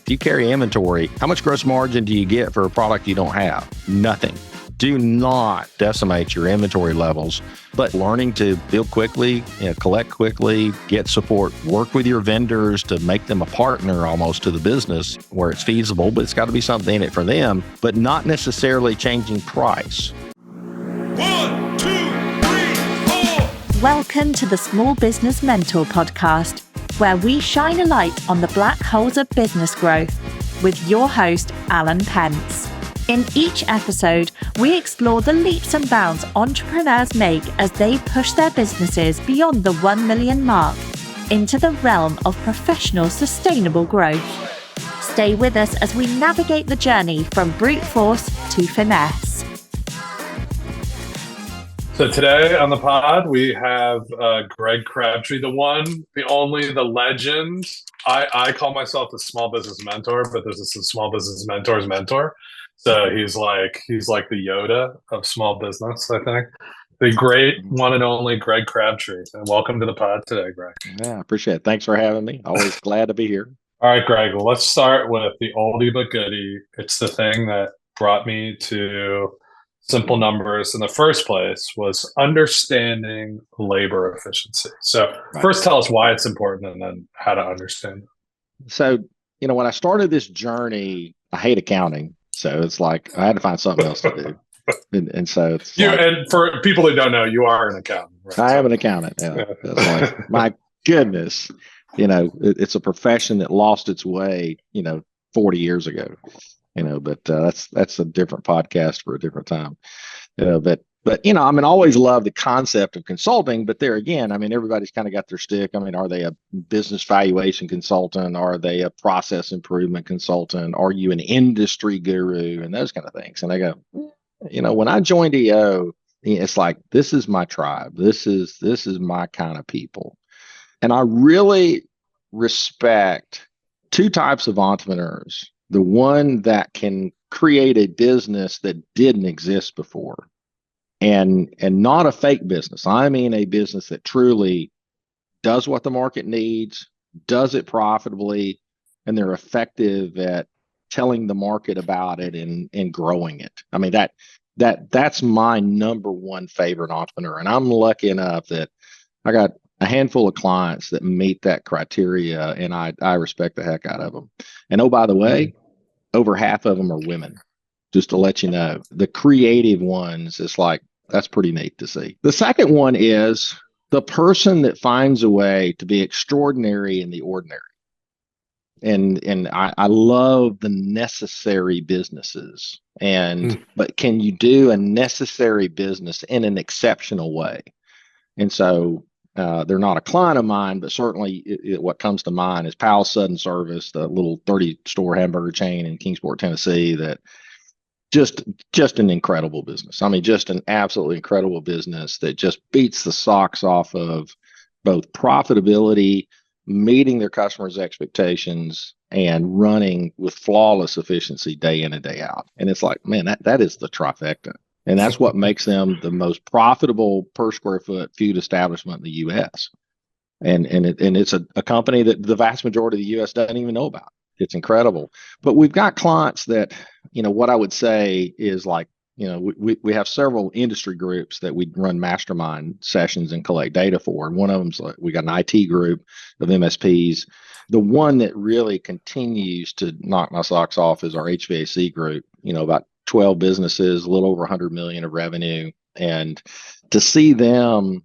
If you carry inventory, how much gross margin do you get for a product you don't have? Nothing. Do not decimate your inventory levels, but learning to build quickly, collect quickly, get support, work with your vendors to make them a partner almost to the business where it's feasible, but it's got to be something in it for them, but not necessarily changing price. 1, 2, 3, 4. Welcome to the Small Business Mentor podcast, where we shine a light on the black holes of business growth with your host, Alan Pentz. In each episode, we explore the leaps and bounds entrepreneurs make as they push their businesses beyond the 1 million mark into the realm of professional sustainable growth. Stay with us as we navigate the journey from brute force to finesse. So today on the pod, we have Greg Crabtree, the one, the only, the legend. I call myself the small business mentor, but this is the small business mentor's mentor. So he's like the Yoda of small business, I think. The great one and only Greg Crabtree. And welcome to the pod today, Greg. Yeah, I appreciate it. Thanks for having me. Always glad to be here. All right, Greg, well, let's start with the oldie but goodie. It's the thing that brought me to simple numbers in the first place, was understanding labor efficiency. So first tell us why it's important and then how to understand it. So, when I started this journey, I hate accounting. So it's like I had to find something else to do. And so it's and for people who don't know, you are an accountant, right? I am an accountant. Yeah. It's like, my goodness, it's a profession that lost its way, 40 years ago. But that's a different podcast for a different time. But always love the concept of consulting, but there again, everybody's kind of got their stick. Are they a business valuation consultant? Are they a process improvement consultant? Are you an industry guru? And those kind of things. And I go, when I joined EO, it's like, this is my tribe. This is my kind of people. And I really respect two types of entrepreneurs. The one that can create a business that didn't exist before. And not a fake business. I mean a business that truly does what the market needs, does it profitably, and they're effective at telling the market about it and growing it. That's my number one favorite entrepreneur. And I'm lucky enough that I got a handful of clients that meet that criteria, and I respect the heck out of them. And oh, by the way, over half of them are women. Just to let you know, the creative ones, it's like, that's pretty neat to see. The second one is the person that finds a way to be extraordinary in the ordinary. And I love the necessary businesses. But can you do a necessary business in an exceptional way? And so they're not a client of mine, but certainly what comes to mind is Powell's Sudden Service, the little 30-store hamburger chain in Kingsport, Tennessee, that just an incredible business. Just an absolutely incredible business that just beats the socks off of both profitability, meeting their customers' expectations, and running with flawless efficiency day in and day out. And it's like, man, that is the trifecta. And that's what makes them the most profitable per square foot food establishment in the U.S. And it's a company that the vast majority of the U.S. doesn't even know about. It's incredible. But we've got clients that, what I would say is like, we have several industry groups that we run mastermind sessions and collect data for. And one of them's like, we got an IT group of MSPs. The one that really continues to knock my socks off is our HVAC group, about 12 businesses, a little over 100 million of revenue. And to see them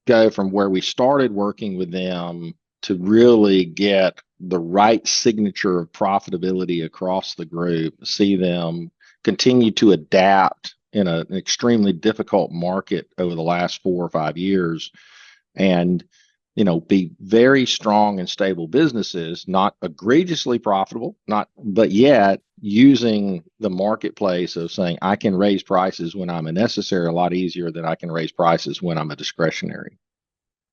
go from where we started working with them to really get the right signature of profitability across the group, see them continue to adapt in an extremely difficult market over the last 4 or 5 years, and be very strong and stable businesses, not egregiously profitable, but yet using the marketplace of saying, I can raise prices when I'm a necessary a lot easier than I can raise prices when I'm a discretionary.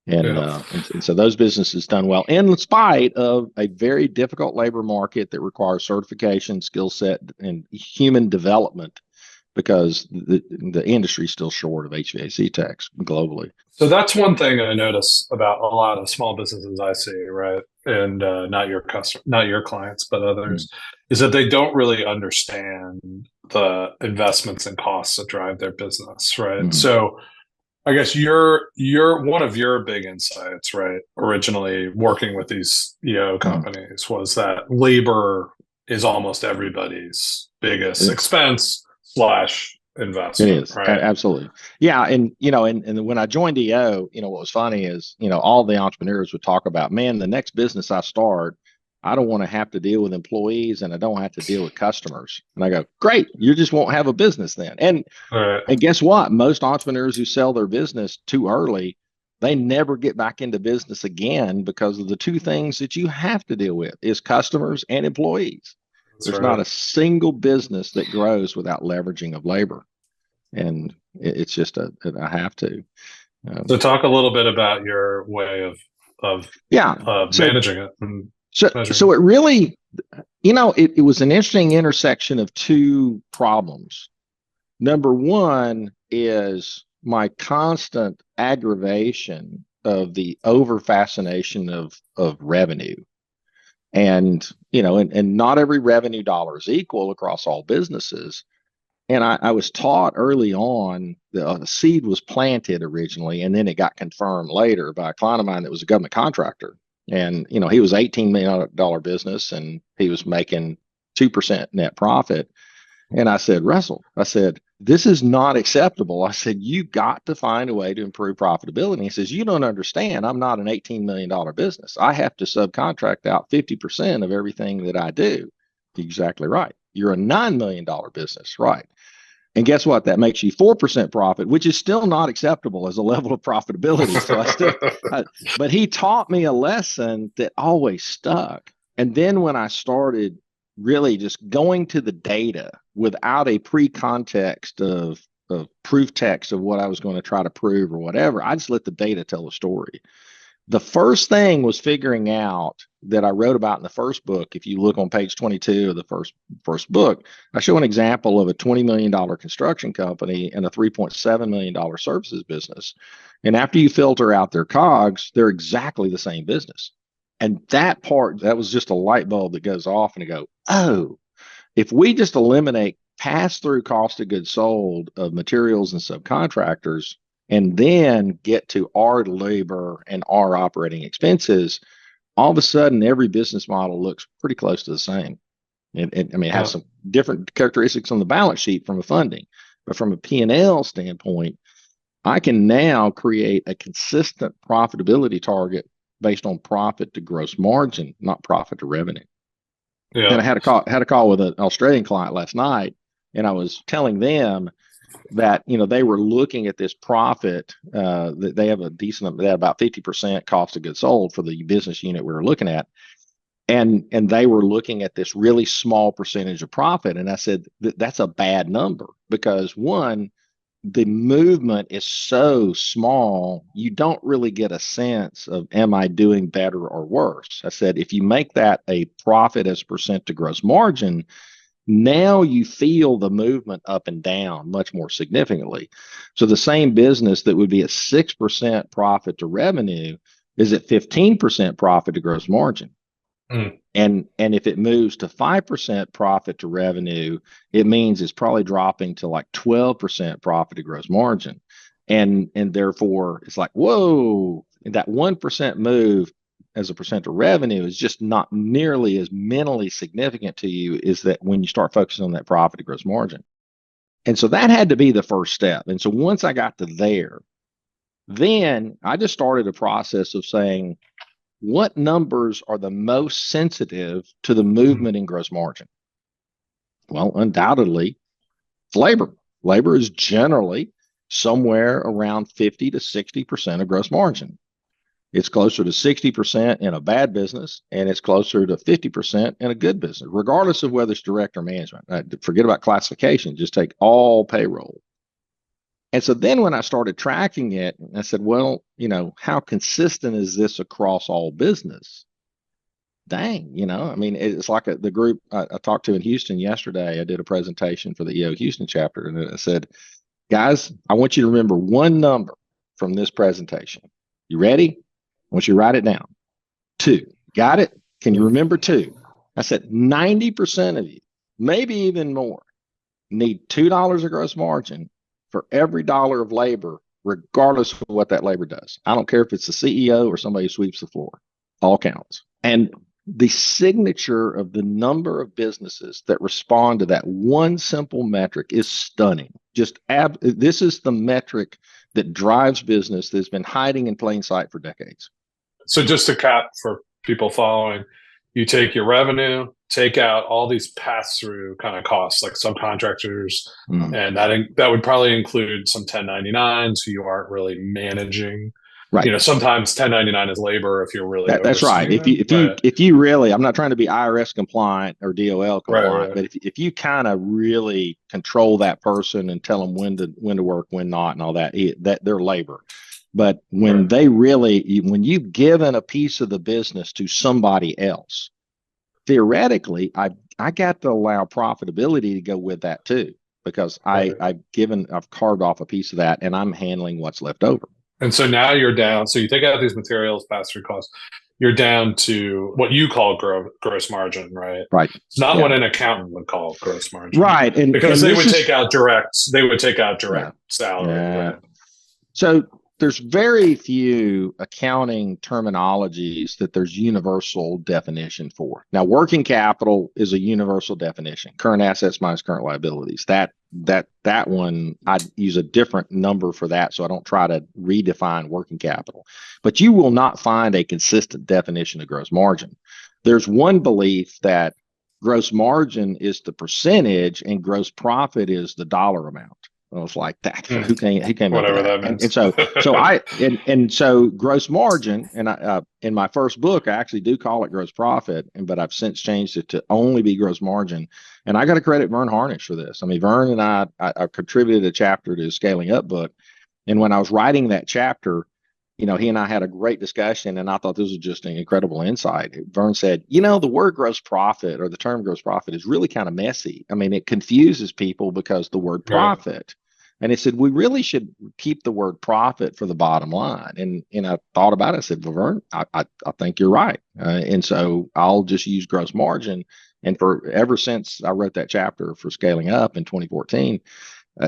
And so those businesses done well in spite of a very difficult labor market that requires certification, skill set, and human development, because the industry is still short of HVAC techs globally. So that's one thing I notice about a lot of small businesses I see, right? And not your customer, not your clients, but others, is that they don't really understand the investments and costs that drive their business, right? Mm-hmm. So I guess you're one of your big insights, right? Originally working with these companies was that labor is almost everybody's biggest expense slash It investment, is. right? Absolutely. Yeah. And when I joined EO, what was funny is, all the entrepreneurs would talk about, man, the next business I start, I don't want to have to deal with employees and I don't have to deal with customers. And I go, great, you just won't have a business then. And Right. guess what? Most entrepreneurs who sell their business too early, they never get back into business again because of the two things that you have to deal with is customers and employees. That's There's right. not a single business that grows without leveraging of labor. And it's just I have to. So talk a little bit about your way of managing it. So it really, it was an interesting intersection of two problems. Number one is my constant aggravation of the over fascination of revenue. And, and not every revenue dollar is equal across all businesses. And I was taught early on the seed was planted originally, and then it got confirmed later by a client of mine that was a government contractor. And, he was $18 million business and he was making 2% net profit. And I said, Russell, this is not acceptable. I said, you got to find a way to improve profitability. He says, you don't understand. I'm not an $18 million business. I have to subcontract out 50% of everything that I do. Exactly right. You're a $9 million business, right? And guess what? That makes you 4% profit, which is still not acceptable as a level of profitability. So but he taught me a lesson that always stuck. And then when I started really just going to the data without a pre-context of proof text of what I was going to try to prove or whatever, I just let the data tell the story. The first thing was figuring out that I wrote about in the first book. If you look on page 22 of the first book, I show an example of a $20 million construction company and a $3.7 million services business. And after you filter out their COGS, they're exactly the same business. And that was just a light bulb that goes off and you go, oh, if we just eliminate pass-through cost of goods sold of materials and subcontractors, and then get to our labor and our operating expenses, all of a sudden, every business model looks pretty close to the same. It has some different characteristics on the balance sheet from a funding, but from a P&L standpoint, I can now create a consistent profitability target based on profit to gross margin, not profit to revenue. Yeah. And I had a call with an Australian client last night, and I was telling them that they were looking at this profit that they have they had about 50% cost of goods sold for the business unit we were looking at, and they were looking at this really small percentage of profit. And I said that's a bad number because one, the movement is so small, you don't really get a sense of am I doing better or worse. I said if you make that a profit as percent to gross margin, now you feel the movement up and down much more significantly. So the same business that would be at 6% profit to revenue is at 15% profit to gross margin. And if it moves to 5% profit to revenue, it means it's probably dropping to like 12% profit to gross margin. And therefore it's like, whoa, that 1% move as a percent of revenue is just not nearly as mentally significant to you is that when you start focusing on that profit to gross margin. And so that had to be the first step. And so once I got to there, then I just started a process of saying, what numbers are the most sensitive to the movement in gross margin? Well, undoubtedly, it's labor. Labor is generally somewhere around 50 to 60% of gross margin. It's closer to 60% in a bad business, and it's closer to 50% in a good business, regardless of whether it's direct or management. Forget about classification, just take all payroll. And so then when I started tracking it, I said, well, how consistent is this across all business? Dang, it's like the group I talked to in Houston yesterday. I did a presentation for the EO Houston chapter, and I said, guys, I want you to remember one number. from this presentation. You ready? I want you to write it down. 2. Got it? Can you remember 2? I said 90% of you, maybe even more, need $2 of gross margin for every dollar of labor, regardless of what that labor does. I don't care if it's the CEO or somebody who sweeps the floor. All counts. And the signature of the number of businesses that respond to that one simple metric is stunning. This is the metric that drives business that's been hiding in plain sight for decades. So just to cap for people following, you take your revenue, take out all these pass-through kind of costs like subcontractors, and that would probably include some 1099s who you aren't really managing. Right. You know, sometimes 1099 is labor if you're really that's right. If you really, I'm not trying to be IRS compliant or DOL compliant, but if you kind of really control that person and tell them when to work, when not, and all that they're labor. But when when you've given a piece of the business to somebody else, theoretically, I got to allow profitability to go with that too, because I've carved off a piece of that and I'm handling what's left over. And so now you're down. So you take out these materials, pass-through costs. You're down to what you call gross margin, right? Right. It's not what an accountant would call gross margin, right? And because they would take out direct salary. Yeah. Right? So there's very few accounting terminologies that there's universal definition for. Now, working capital is a universal definition: current assets minus current liabilities. That one, I'd use a different number for that, so I don't try to redefine working capital. But you will not find a consistent definition of gross margin. There's one belief that gross margin is the percentage and gross profit is the dollar amount. I was like, that who came whatever up with that means. And so gross margin, and I in my first book I actually do call it gross profit, but I've since changed it to only be gross margin. And I got to credit Vern Harnish for this. I mean, Vern and I contributed a chapter to his Scaling Up book, and when I was writing that chapter, he and I had a great discussion, and I thought this was just an incredible insight. Vern said, the word gross profit or the term gross profit is really kind of messy. I mean, it confuses people because the word profit. Right. And he said, we really should keep the word profit for the bottom line. And I thought about it. I said, well, Vern, I think you're right. And so I'll just use gross margin. And ever since I wrote that chapter for Scaling Up in 2014,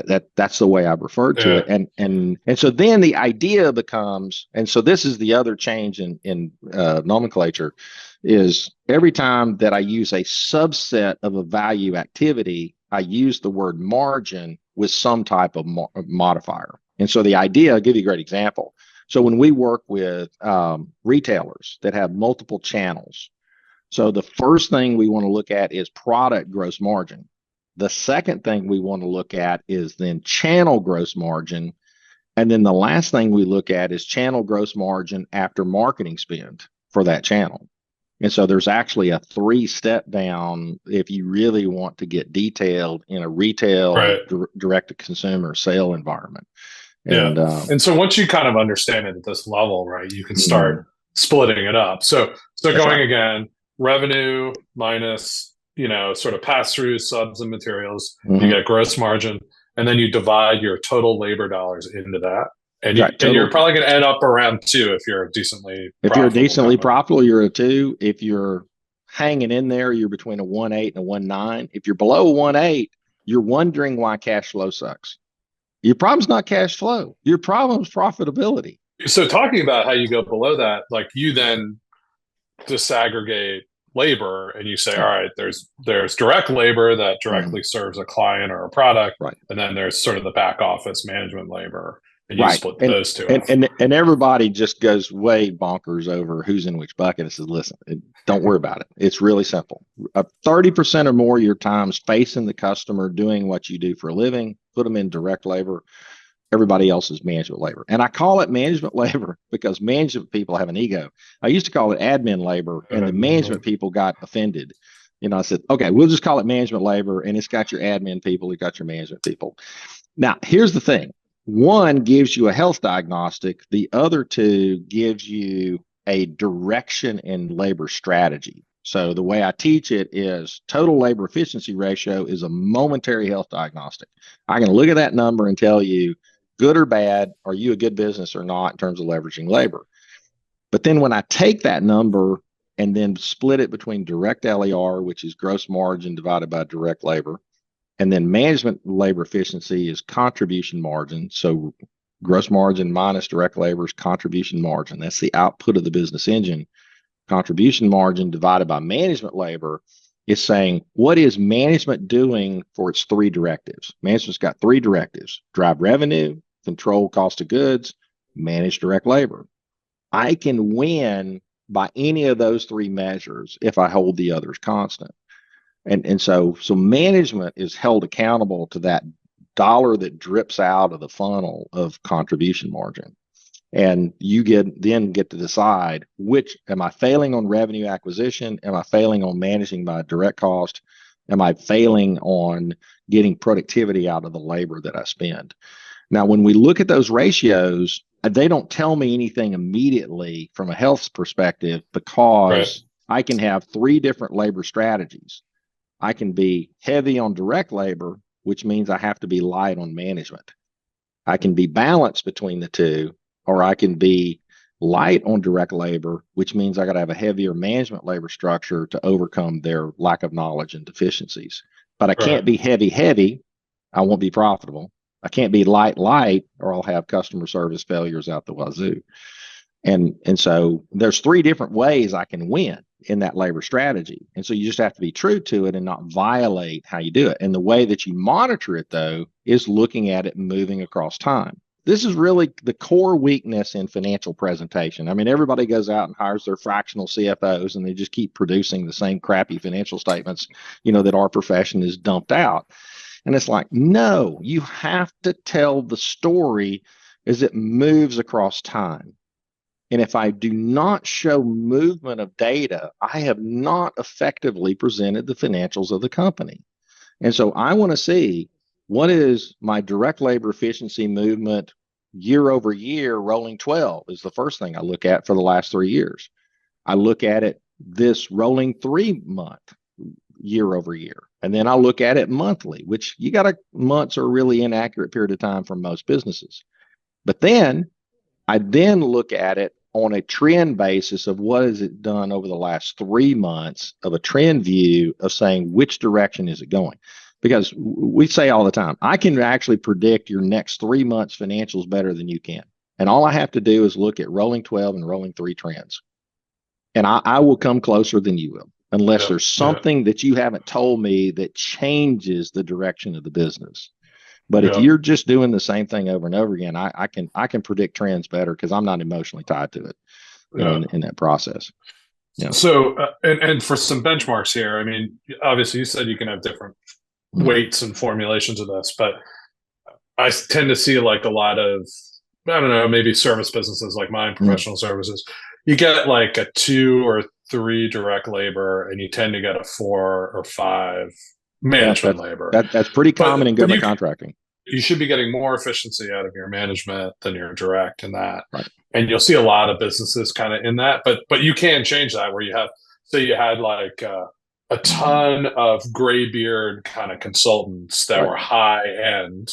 that's the way I've referred to it. And so then the idea becomes, and so this is the other change in nomenclature, is every time that I use a subset of a value activity, I use the word margin with some type of modifier. And so the idea, I'll give you a great example. So when we work with retailers that have multiple channels, so the first thing we want to look at is product gross margin. The second thing we want to look at is then channel gross margin. And then the last thing we look at is channel gross margin after marketing spend for that channel. And so there's actually a 3-step down if you really want to get detailed in a retail direct-to-consumer sale environment. And so once you kind of understand it at this level, right, you can start splitting it up. So going again, revenue minus, sort of pass-through subs and materials, you get gross margin, and then you divide your total labor dollars into that. And you're probably going to end up around 2 if you're decently profitable, you're a 2. If you're hanging in there, you're between a 1.8 and a 1.9. If you're below 1.8, you're wondering why cash flow sucks. Your problem's not cash flow. Your problem's profitability. So talking about how you go below that, like you then disaggregate labor and you say, all right, there's direct labor that directly serves a client or a product. Right. And then there's sort of the back office management labor. And you split those two. And everybody just goes way bonkers over who's in which bucket. I says, listen, don't worry about it. It's really simple. 30% or more of your time's facing the customer, doing what you do for a living, put them in direct labor. Everybody else is management labor. And I call it management labor because management people have an ego. I used to call it admin labor, and the management people got offended. I said, okay, we'll just call it management labor, and it's got your admin people, it's got your management people. Now, here's the thing. One gives you a health diagnostic. The other two gives you a direction in labor strategy. So the way I teach it is total labor efficiency ratio is a momentary health diagnostic. I can look at that number and tell you good or bad, are you a good business or not in terms of leveraging labor? But then when I take that number and then split it between direct LER, which is gross margin divided by direct labor, and then management labor efficiency is contribution margin. So gross margin minus direct labor is contribution margin. That's the output of the business engine. Contribution margin divided by management labor is saying, what is management doing for its three directives? Management's got three directives: drive revenue, control cost of goods, manage direct labor. I can win by any of those three measures if I hold the others constant. And so management is held accountable to that dollar that drips out of the funnel of contribution margin. And you then get to decide, which am I failing on revenue acquisition? Am I failing on managing my direct cost? Am I failing on getting productivity out of the labor that I spend? Now, when we look at those ratios, they don't tell me anything immediately from a health perspective, because I can have three different labor strategies. I can be heavy on direct labor, which means I have to be light on management. I can be balanced between the two, or I can be light on direct labor, which means I got to have a heavier management labor structure to overcome their lack of knowledge and deficiencies. But I can't be heavy. I won't be profitable. I can't be light, or I'll have customer service failures out the wazoo. And so there's three different ways I can win in that labor strategy. And so you just have to be true to it and not violate how you do it. And the way that you monitor it, though, is looking at it moving across time. This is really the core weakness in financial presentation. I mean, everybody goes out and hires their fractional CFOs, and they just keep producing the same crappy financial statements, that our profession is dumped out. And it's like, no, you have to tell the story as it moves across time. And if I do not show movement of data, I have not effectively presented the financials of the company. And so I want to see, what is my direct labor efficiency movement year over year? Rolling 12 is the first thing I look at for the last 3 years. I look at it this rolling 3 month, year over year. And then I look at it monthly, which months are a really inaccurate period of time for most businesses. But then I look at it on a trend basis of what has it done over the last 3 months, of a trend view of saying, which direction is it going? Because we say all the time, I can actually predict your next 3 months financials better than you can. And all I have to do is look at rolling 12 and rolling 3 trends. And I will come closer than you will, unless there's something that you haven't told me that changes the direction of the business. But if you're just doing the same thing over and over again, I can predict trends better because I'm not emotionally tied to it in that process. So, and for some benchmarks here, I mean, obviously you said you can have different weights and formulations of this, but I tend to see like a lot of, I don't know, maybe service businesses like mine, professional services, you get like a 2 or 3 direct labor, and you tend to get a 4 or 5 management labor. That's pretty common in government contracting. You should be getting more efficiency out of your management than your direct in that. Right. And you'll see a lot of businesses kind of in that, but you can change that, where you have, say you had like a ton of gray beard kind of consultants that were high end,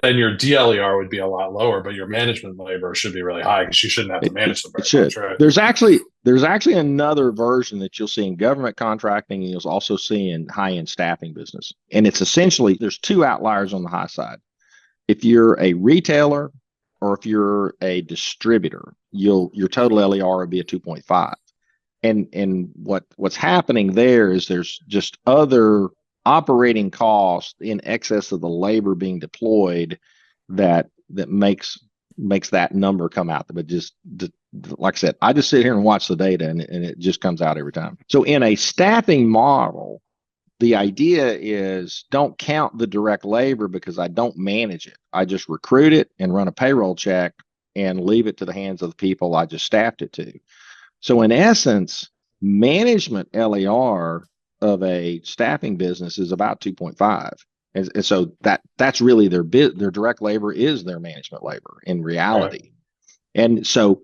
then your DLER would be a lot lower, but your management labor should be really high because you shouldn't have to manage them. It should. Right? There's actually another version that you'll see in government contracting, and you'll also see in high-end staffing business. And it's essentially, there's 2 outliers on the high side. If you're a retailer or if you're a distributor, your total LER would be a 2.5. And what's happening there is there's just other operating costs in excess of the labor being deployed that makes that number come out. But just like I said, I just sit here and watch the data, and it just comes out every time. So in a staffing model, the idea is, don't count the direct labor because I don't manage it. I just recruit it and run a payroll check and leave it to the hands of the people I just staffed it to. So in essence, management LER of a staffing business is about 2.5. And so that's really their direct labor is their management labor in reality. Right. And so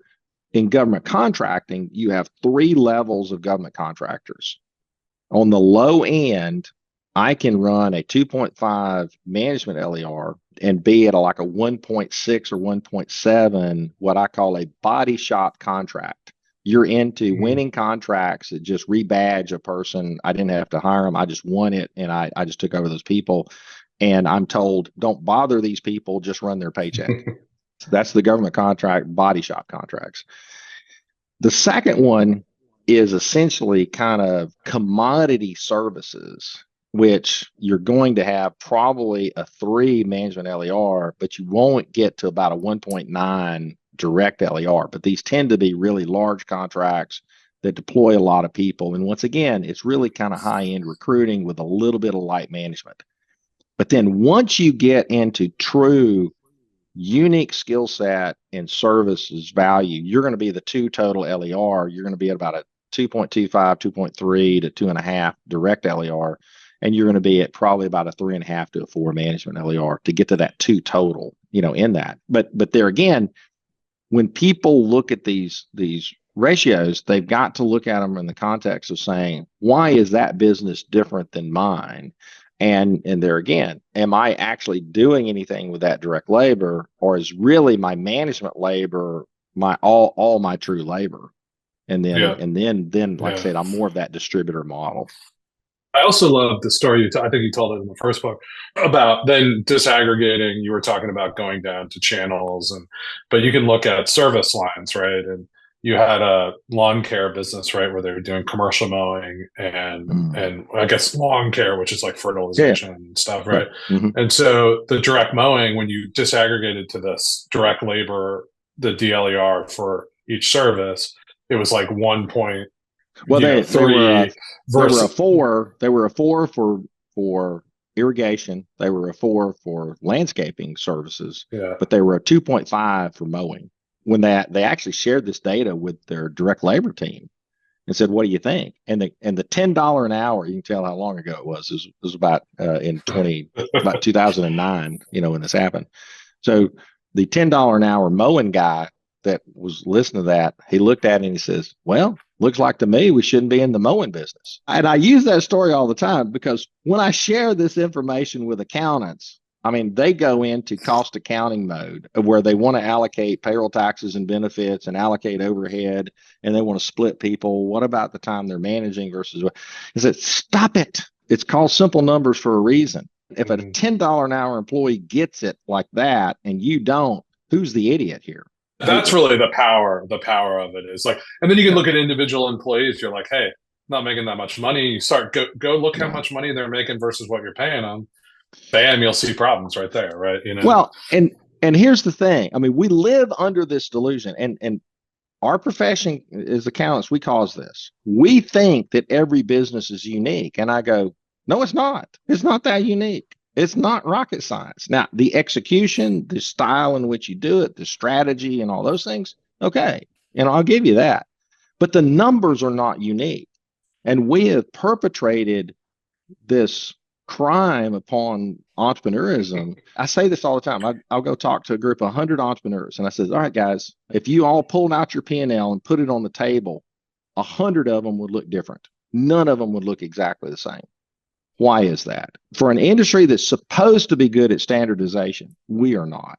in government contracting, you have 3 levels of government contractors. On the low end, I can run a 2.5 management LER and be at like a 1.6 or 1.7, what I call a body shop contract. You're into winning contracts that just rebadge a person. I didn't have to hire them. I just won it, and I just took over those people. And I'm told, don't bother these people, just run their paycheck. So that's the government contract, body shop contracts. The second one is essentially kind of commodity services, which you're going to have probably a 3 management LER, but you won't get to about a 1.9 direct LER. But these tend to be really large contracts that deploy a lot of people. And once again, it's really kind of high-end recruiting with a little bit of light management. But then once you get into true unique skill set and services value, you're going to be the 2 total LER. You're going to be at about a 2.25, 2.3 to 2.5 direct LER. And you're going to be at probably about a 3.5 to a 4 management LER to get to that 2 total, in that. But there again, when people look at these ratios, they've got to look at them in the context of saying, why is that business different than mine? And there again, am I actually doing anything with that direct labor, or is really my management labor my all my true labor? And then like I said, I'm more of that distributor model. I also love the story I think you told it in the first book about then disaggregating. You were talking about going down to channels, but you can look at service lines, right? And you had a lawn care business, right, where they were doing commercial mowing and I guess lawn care, which is like fertilization and stuff, right? And so the direct mowing, when you disaggregated to this direct labor, the DLER for each service, it was like 1 point. Well, they were a 4. They were a 4 for irrigation. They were a 4 for landscaping services. Yeah. But they were a 2.5 for mowing. When they actually shared this data with their direct labor team and said, "What do you think?" And the $10 an hour, you can tell how long ago it was. It was about about 2009. When this happened. So the $10 an hour mowing guy that was listening to that, he looked at it and he says, "Well, looks like to me we shouldn't be in the mowing business." And I use that story all the time because when I share this information with accountants, I mean, they go into cost accounting mode where they want to allocate payroll taxes and benefits and allocate overhead, and they want to split people. What about the time they're managing versus what? Is it stop it? It's called simple numbers for a reason. If a $10 an hour employee gets it like that and you don't, who's the idiot here? That's really the power of it is like, and then you can look at individual employees. You're like, hey, not making that much money. You start go look how much money they're making versus what you're paying them. Bam, you'll see problems right there, right? Well, and here's the thing. I mean, we live under this delusion, and our profession as accountants, we cause this. We think that every business is unique, and I go, no, it's not. It's not that unique. It's not rocket science. Now, the execution, the style in which you do it, the strategy, and all those things, okay, and I'll give you that. But the numbers are not unique, and we have perpetrated this crime upon entrepreneurism. I say this all the time. I'll go talk to a group of 100 entrepreneurs, and I said, all right, guys, if you all pulled out your P&L and put it on the table, 100 of them would look different. None of them would look exactly the same. Why is that? For an industry that's supposed to be good at standardization, we are not.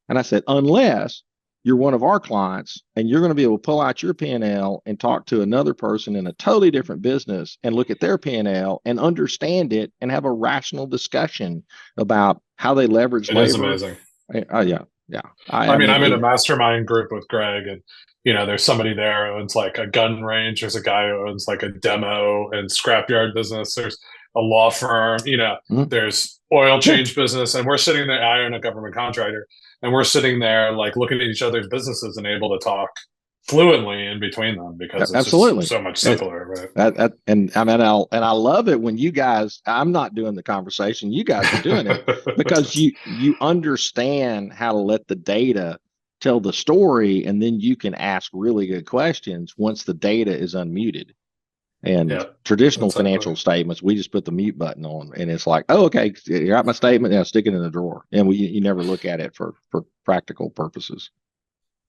And I said, unless you're one of our clients and you're going to be able to pull out your P&L and talk to another person in a totally different business and look at their P&L and understand it and have a rational discussion about how they leverage labor. It is amazing. Yeah. I mean, I'm in a mastermind group with Greg, and there's somebody there who owns like a gun range. There's a guy who owns like a demo and scrapyard business. There's a law firm, there's oil change business, and we're sitting there. I own a government contractor, and we're sitting there like looking at each other's businesses and able to talk fluently in between them because it's absolutely just so much simpler, right? And I love it when you guys. I'm not doing the conversation; you guys are doing it because you understand how to let the data tell the story, and then you can ask really good questions once the data is unmuted. And traditional financial statements, we just put the mute button on, and it's like, oh, okay, you got my statement, now stick it in the drawer, and you never look at it for practical purposes.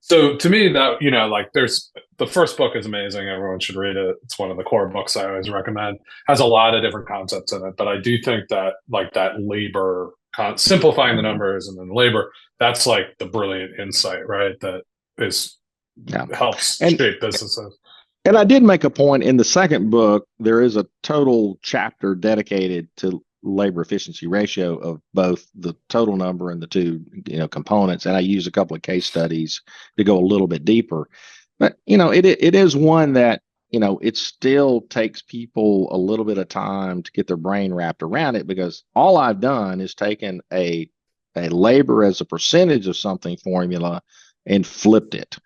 So to me, that like there's the first book is amazing. Everyone should read it. It's one of the core books I always recommend. Has a lot of different concepts in it, but I do think that like that labor, simplifying the numbers and then labor, that's like the brilliant insight, right? That is helps And shape businesses. and I did make a point in the second book. There is a total chapter dedicated to labor efficiency ratio of both the total number and the two components. And I use a couple of case studies to go a little bit deeper. But it is one that it still takes people a little bit of time to get their brain wrapped around it, because all I've done is taken a labor as a percentage of something formula and flipped it.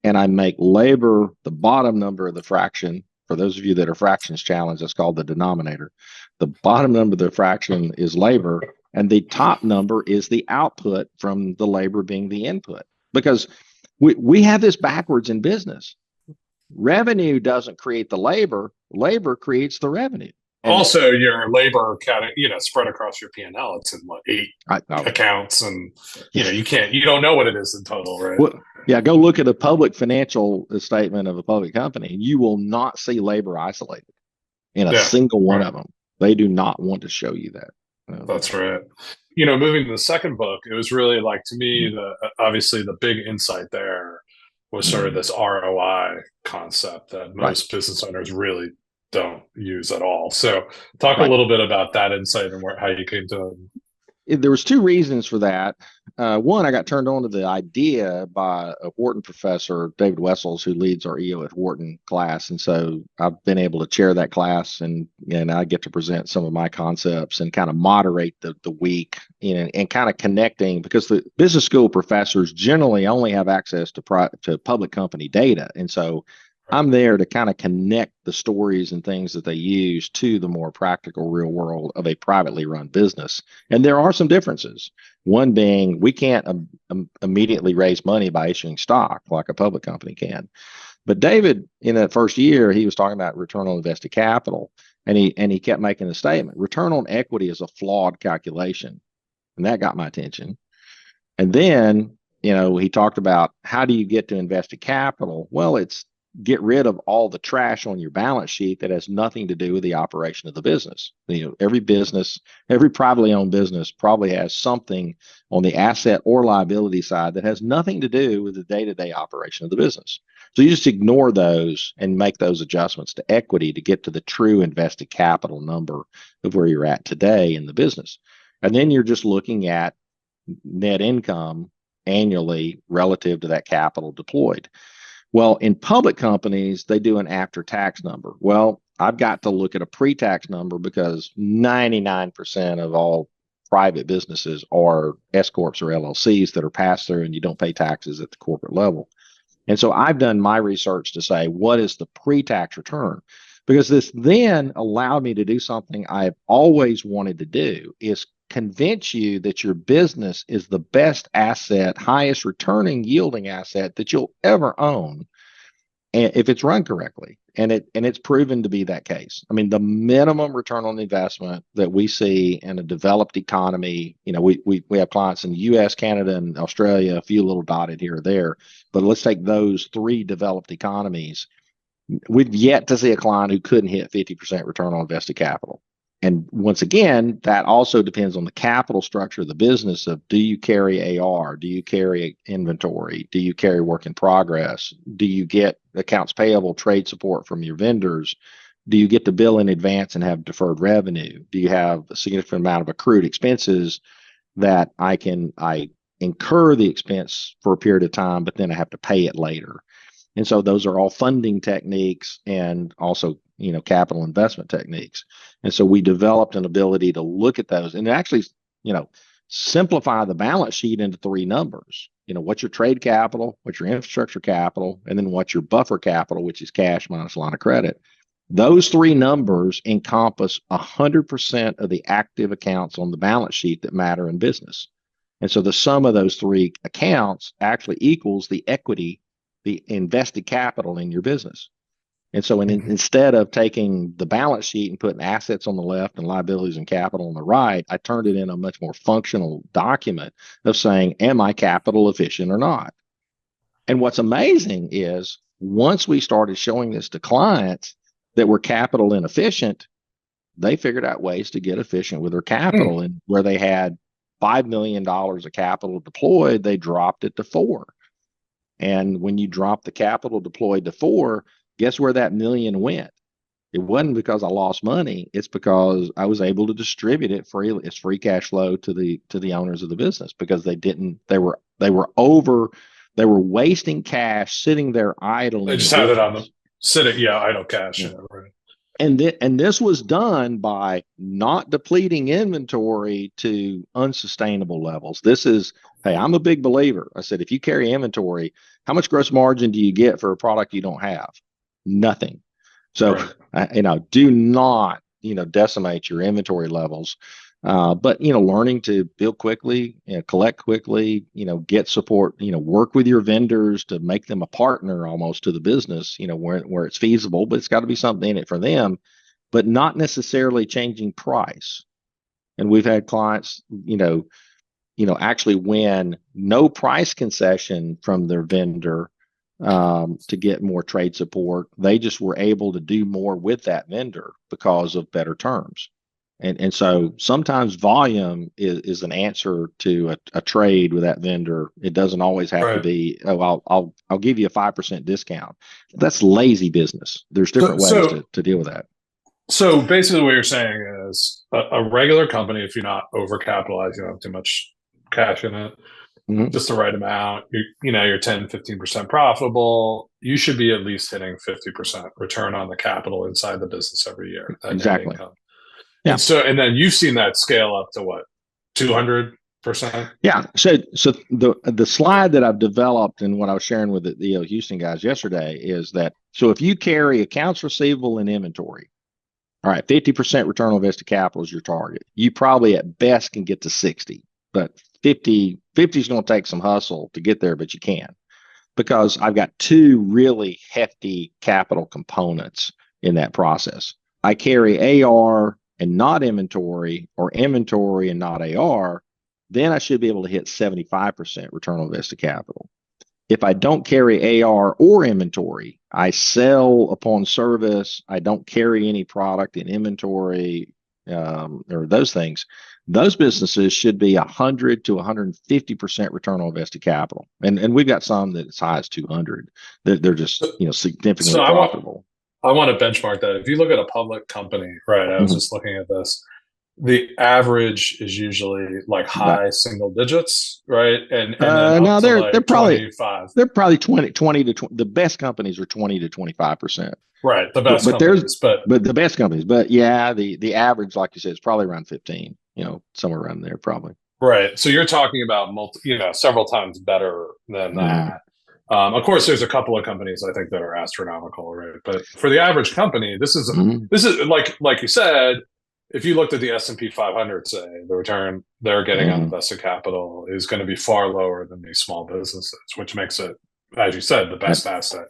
And I make labor the bottom number of the fraction. For those of you that are fractions challenged, that's called the denominator. The bottom number of the fraction is labor, and the top number is the output from the labor being the input. Because we have this backwards in business. Revenue doesn't create the labor, labor creates the revenue. And also, your labor spread across your P&L. It's in eight accounts, and you don't know what it is in total, right? Well, yeah, go look at a public financial statement of a public company, and you will not see labor isolated in a single one of them. They do not want to show you that. That's right. Moving to the second book, it was really like, to me, obviously the big insight there was sort of this ROI concept that most business owners really don't use at all. So talk a little bit about that insight and how you came to it. There was two reasons for that. One, I got turned on to the idea by a Wharton professor, David Wessels, who leads our EO at Wharton class. And so I've been able to chair that class, and I get to present some of my concepts and kind of moderate the week, and kind of connecting, because the business school professors generally only have access to public company data. And so I'm there to kind of connect the stories and things that they use to the more practical real world of a privately run business. And there are some differences. One being, we can't immediately raise money by issuing stock like a public company can. But David, in that first year, he was talking about return on invested capital. And he kept making the statement, return on equity is a flawed calculation. And that got my attention. And then, he talked about, how do you get to invested capital? Well, it's get rid of all the trash on your balance sheet that has nothing to do with the operation of the business. Every business, every privately owned business probably has something on the asset or liability side that has nothing to do with the day-to-day operation of the business. So you just ignore those and make those adjustments to equity to get to the true invested capital number of where you're at today in the business. And then you're just looking at net income annually relative to that capital deployed. Well, in public companies, they do an after-tax number. Well, I've got to look at a pre-tax number, because 99% of all private businesses are S corps or LLCs that are passed through, and you don't pay taxes at the corporate level. And so I've done my research to say, what is the pre-tax return? Because this then allowed me to do something I've always wanted to do, is convince you that your business is the best asset, highest returning yielding asset that you'll ever own, and if it's run correctly. And it's proven to be that case. I mean, the minimum return on investment that we see in a developed economy, we have clients in the US, Canada, and Australia, a few little dotted here or there, but let's take those three developed economies. We've yet to see a client who couldn't hit 50% return on invested capital. And once again, that also depends on the capital structure of the business of, do you carry AR? Do you carry inventory? Do you carry work in progress? Do you get accounts payable, trade support from your vendors? Do you get to bill in advance and have deferred revenue? Do you have a significant amount of accrued expenses that I incur the expense for a period of time, but then I have to pay it later? And so those are all funding techniques, and also capital investment techniques. And so we developed an ability to look at those and actually, simplify the balance sheet into three numbers. What's your trade capital, what's your infrastructure capital, and then what's your buffer capital, which is cash minus line of credit. Those three numbers encompass 100% of the active accounts on the balance sheet that matter in business. And so the sum of those three accounts actually equals the equity, the invested capital in your business. And so instead of taking the balance sheet and putting assets on the left and liabilities and capital on the right, I turned it into a much more functional document of saying, am I capital efficient or not? And what's amazing is once we started showing this to clients that were capital inefficient, they figured out ways to get efficient with their capital. And where they had $5 million of capital deployed, they dropped it to 4. And when you drop the capital deployed to 4, guess where that million went? It wasn't because I lost money. It's because I was able to distribute it freely. It's free cash flow to the owners of the business, because they were wasting cash sitting there idle. They just had it on them sitting, idle cash. Yeah. Right. And this was done by not depleting inventory to unsustainable levels. This is, hey, I'm a big believer. I said, if you carry inventory, how much gross margin do you get for a product you don't have? Nothing. So, right. Do not, decimate your inventory levels. But, learning to build quickly, collect quickly, get support, work with your vendors to make them a partner almost to the business, where it's feasible, but it's got to be something in it for them, but not necessarily changing price. And we've had clients, actually win no price concession from their vendor to get more trade support. They just were able to do more with that vendor because of better terms. And so sometimes volume is an answer to a trade with that vendor. It doesn't always have to be, I'll give you a 5% discount. That's lazy business. There's different ways to deal with that. So basically what you're saying is a regular company, if you're not overcapitalized, you don't have too much cash in it, just the right amount, you're 10, 15% profitable, you should be at least hitting 50% return on the capital inside the business every year. Exactly. Yeah. And then you've seen that scale up to what, 200%? Yeah. So the slide that I've developed and what I was sharing with the Houston guys yesterday is that, so if you carry accounts receivable and inventory, all right, 50% return on invested capital is your target. You probably at best can get to 60, but 50 is going to take some hustle to get there, but you can, because I've got two really hefty capital components in that process. I carry AR and not inventory, or inventory and not AR, then I should be able to hit 75% return on invested capital. If I don't carry AR or inventory, I sell upon service, I don't carry any product in inventory, or those things, those businesses should be 100 to 150% return on invested capital. And we've got some that as high as 200. They're just, significantly profitable. I want to benchmark that. If you look at a public company, right? I was just looking at this. The average is usually like high single digits, right? And then no, they're probably 25. They're probably 20 to 20. The best companies are 20 to 25%. Right, the best companies, but the best companies. But yeah, the average, like you said, is probably around 15. Somewhere around there, probably. Right. So you're talking about several times better than that. Of course, there's a couple of companies I think that are astronomical, right? But for the average company, this is like you said. If you looked at the S&P 500, say, the return they're getting on invested capital is going to be far lower than these small businesses, which makes it, as you said, the best asset.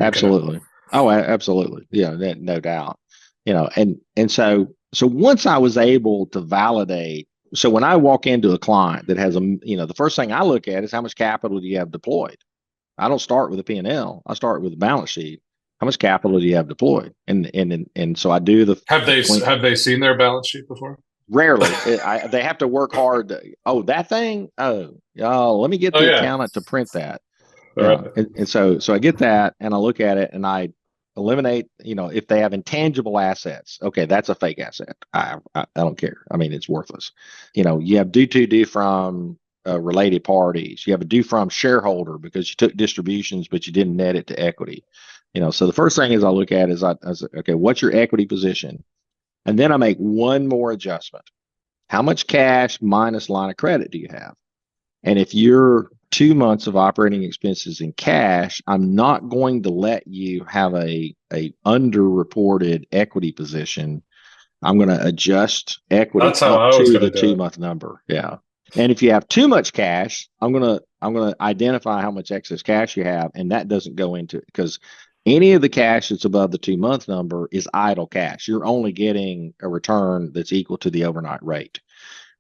Absolutely. Oh, absolutely. Yeah, no doubt. And so once I was able to validate, so when I walk into a client that has the first thing I look at is how much capital do you have deployed? I don't start with a P&L. I start with a balance sheet. How much capital do you have deployed? And so I do the. Have they seen their balance sheet before? Rarely. They have to work hard. That thing. Let me get the accountant to print that. And so I get that and I look at it and I eliminate. If they have intangible assets, okay, that's a fake asset. I don't care. I mean, it's worthless. You have due from related parties. You have a due from shareholder because you took distributions but you didn't net it to equity. So the first thing is I look at is okay, what's your equity position? And then I make one more adjustment. How much cash minus line of credit do you have? And if you're 2 months of operating expenses in cash, I'm not going to let you have a underreported equity position. I'm going to adjust equity up to the 2 month number. Yeah. And if you have too much cash, I'm going to identify how much excess cash you have, and that doesn't go into it because any of the cash that's above the 2 month number is idle cash. You're only getting a return that's equal to the overnight rate.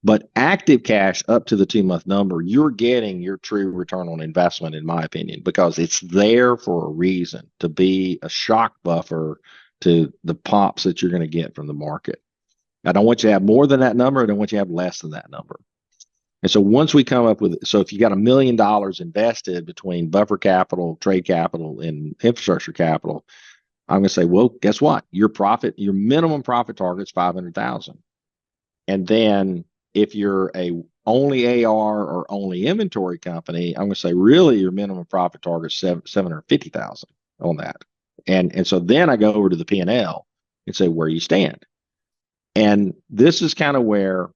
But active cash up to the 2-month number, you're getting your true return on investment, in my opinion, because it's there for a reason, to be a shock buffer to the pops that you're going to get from the market. I don't want you to have more than that number. I don't want you to have less than that number. And so once we come up with, so if you got $1 million invested between buffer capital, trade capital, and infrastructure capital, I'm going to say, well, guess what? Your minimum profit target is 500,000. And then if you're a only AR or only inventory company, I'm going to say, really, your minimum profit target is 750,000 on that. And so then I go over to the P&L and say, where you stand. And this is kind of where,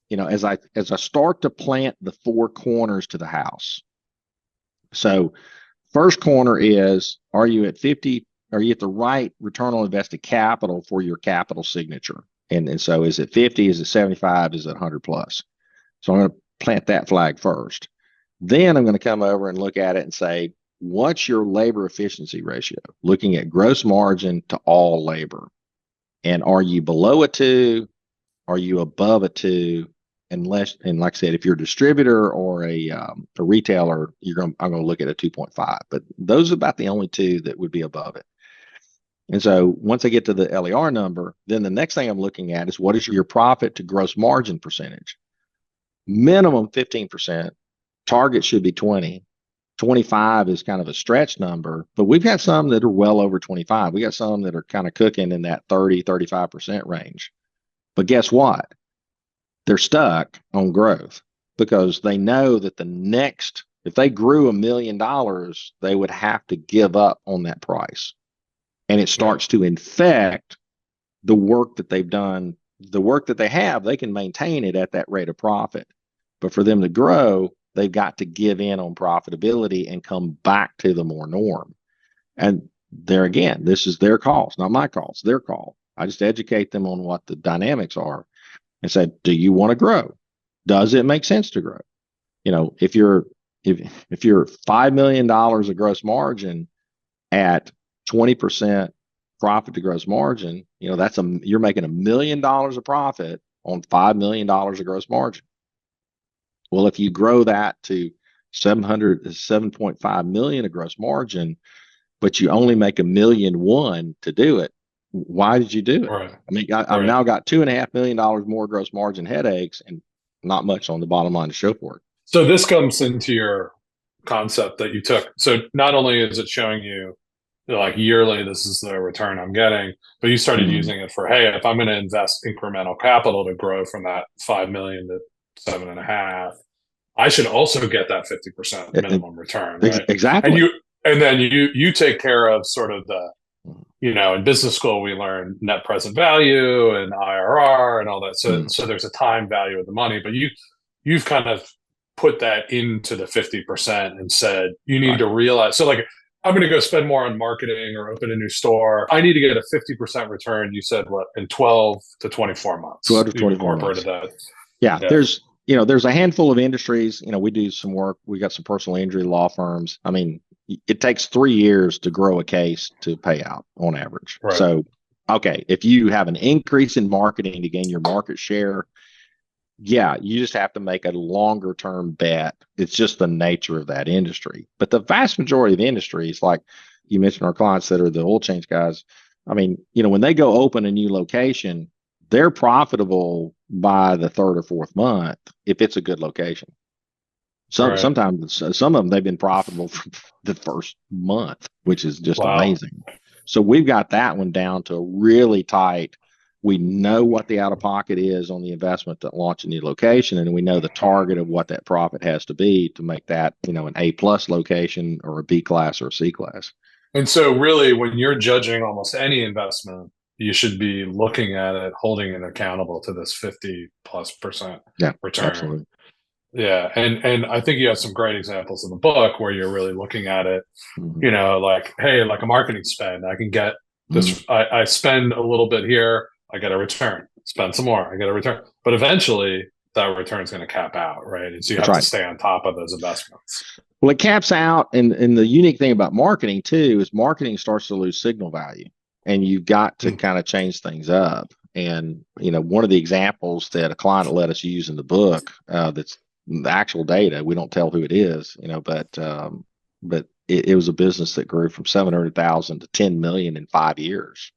as I start to plant the 4 corners to the house. So first corner is, are you at 50? Are you at the right return on invested capital for your capital signature? And so is it 50? Is it 75? Is it 100 plus? So I'm going to plant that flag first. Then I'm going to come over and look at it and say, what's your labor efficiency ratio? Looking at gross margin to all labor. And are you below a 2? Are you above a 2? And like I said, if you're a distributor or a retailer, I'm going to look at a 2.5. But those are about the only 2 that would be above it. And so once I get to the LER number, then the next thing I'm looking at is, what is your profit to gross margin percentage? Minimum 15%. Target should be 20. 25 is kind of a stretch number, but we've got some that are well over 25. We got some that are kind of cooking in that 30, 35% range. But guess what? They're stuck on growth because they know that if they grew $1 million, they would have to give up on that price. And it starts to infect the work that they've done. The work that they have, they can maintain it at that rate of profit. But for them to grow, they've got to give in on profitability and come back to the more norm. And there again, this is their call. It's not my call. It's their call. I just educate them on what the dynamics are and say, do you want to grow? Does it make sense to grow? If you're $5 million of gross margin at 20% profit to gross margin, you're making $1 million of profit on $5 million of gross margin. Well, if you grow that to 7.5 million of gross margin, but you only make $1.1 million to do it, why did you do it? Right. I mean, I've now got $2.5 million more gross margin headaches and not much on the bottom line to show for it. So this comes into your concept that you took. So not only is it showing you like yearly, this is the return I'm getting, but you started using it for, hey, if I'm going to invest incremental capital to grow from that 5 million to 7.5, I should also get that 50% minimum return. Right? Exactly. And then you take care of sort of the, in business school, we learn net present value and IRR and all that. So there's a time value of the money, but you've kind of put that into the 50% and said, you need to realize, so like, I'm going to go spend more on marketing or open a new store. I need to get a 50% return. You said what, in 12 to 24 months? 12 to 24 months. That. Yeah. There's a handful of industries. We do some work. We got some personal injury law firms. I mean, it takes 3 years to grow a case to pay out on average. Right. So, okay, if you have an increase in marketing to gain your market share, yeah, you just have to make a longer term bet. It's just the nature of that industry. But the vast majority of industries, like you mentioned, our clients that are the oil change guys, I mean, when they go open a new location, they're profitable by the 3rd or 4th month if it's a good location. Sometimes some of them, they've been profitable for the first month, which is just amazing. So we've got that one down to really tight. We know what the out-of-pocket is on the investment to launch a new location, and we know the target of what that profit has to be to make that, an A+ location or a B class or a C class. And so really, when you're judging almost any investment, you should be looking at it, holding it accountable to this 50+% return. Absolutely. Yeah. And I think you have some great examples in the book where you're really looking at it, like, hey, like a marketing spend, I can get this, I spend a little bit here, I get a return, spend some more, I get a return. But eventually that return is going to cap out, right? And so you have to stay on top of those investments. Well, it caps out. And the unique thing about marketing too, is marketing starts to lose signal value, and you've got to kind of change things up. And, one of the examples that a client let us use in the book, that's the actual data, we don't tell who it is, but it was a business that grew from 700,000 to 10 million in 5 years.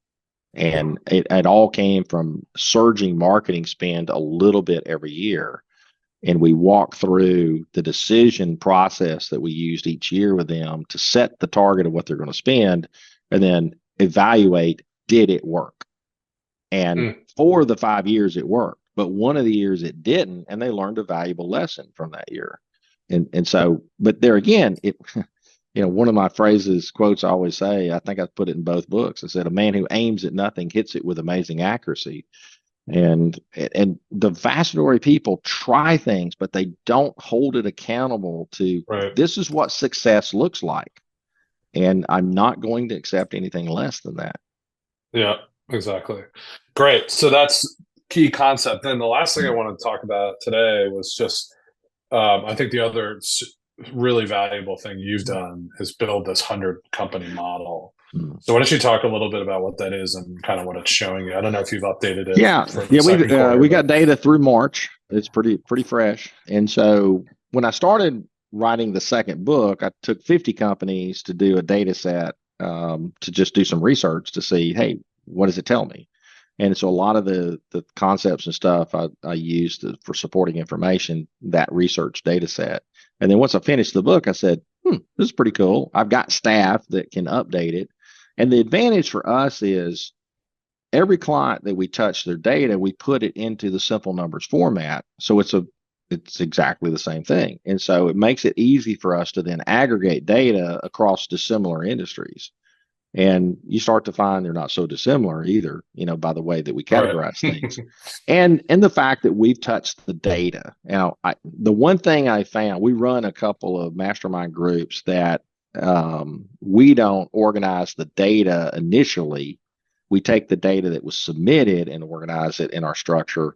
And it all came from surging marketing spend a little bit every year. And we walked through the decision process that we used each year with them to set the target of what they're going to spend and then evaluate, did it work? And for the 5 years it worked, but one of the years it didn't, and they learned a valuable lesson from that year. And so, but there again, one of my quotes I always say, I think I put it in both books. I said, a man who aims at nothing hits it with amazing accuracy. And the vast majority of people try things, but they don't hold it accountable to this is what success looks like. And I'm not going to accept anything less than that. Yeah, exactly. Great. So that's key concept. Then the last thing I want to talk about today was just, I think the other really valuable thing you've done is build this 100 company model. So why don't you talk a little bit about what that is and kind of what it's showing you? I don't know if you've updated it. Yeah, we got data through March. It's pretty fresh. And so when I started writing the second book, I took 50 companies to do a data set, to just do some research to see, hey, what does it tell me? And so a lot of the concepts and stuff I used for supporting information, that research data set. And then once I finished the book, I said, this is pretty cool. I've got staff that can update it. And the advantage for us is every client that we touch their data, we put it into the simple numbers format. So it's exactly the same thing. And so it makes it easy for us to then aggregate data across dissimilar industries. And you start to find they're not so dissimilar either, by the way that we categorize things. And the fact that we've touched the data. Now, the one thing I found, we run a couple of mastermind groups that we don't organize the data initially. We take the data that was submitted and organize it in our structure.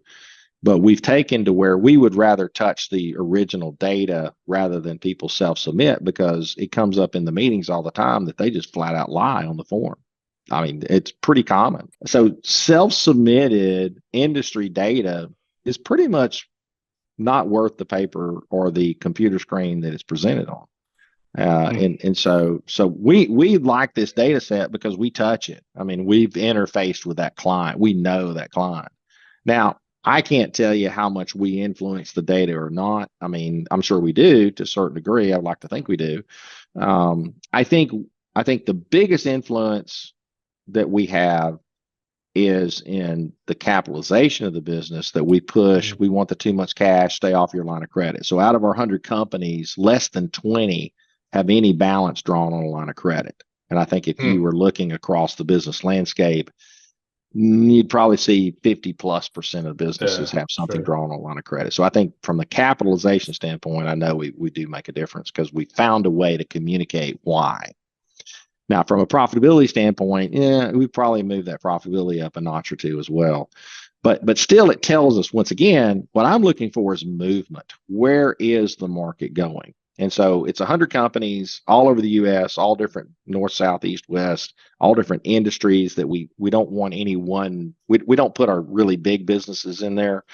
But we've taken to where we would rather touch the original data rather than people self-submit, because it comes up in the meetings all the time that they just flat out lie on the form. I mean, it's pretty common. So self-submitted industry data is pretty much not worth the paper or the computer screen that it's presented on. And so we like this data set because we touch it. I mean, we've interfaced with that client. We know that client. Now, I can't tell you how much we influence the data or not. I mean, I'm sure we do to a certain degree. I'd like to think we do. I think the biggest influence that we have is in the capitalization of the business that we push. We want the too much cash, stay off your line of credit. So out of our 100 companies, less than 20 have any balance drawn on a line of credit. And I think if you were looking across the business landscape, you'd probably see 50+% of businesses have something drawn on a line of credit. So I think from the capitalization standpoint, I know we do make a difference because we found a way to communicate why. Now, from a profitability standpoint, we probably move that profitability up a notch or two as well. But still, it tells us, once again, what I'm looking for is movement. Where is the market going? And so it's 100 companies all over the U.S., all different north, south, east, west, all different industries that we don't want any one. We don't put our really big businesses in there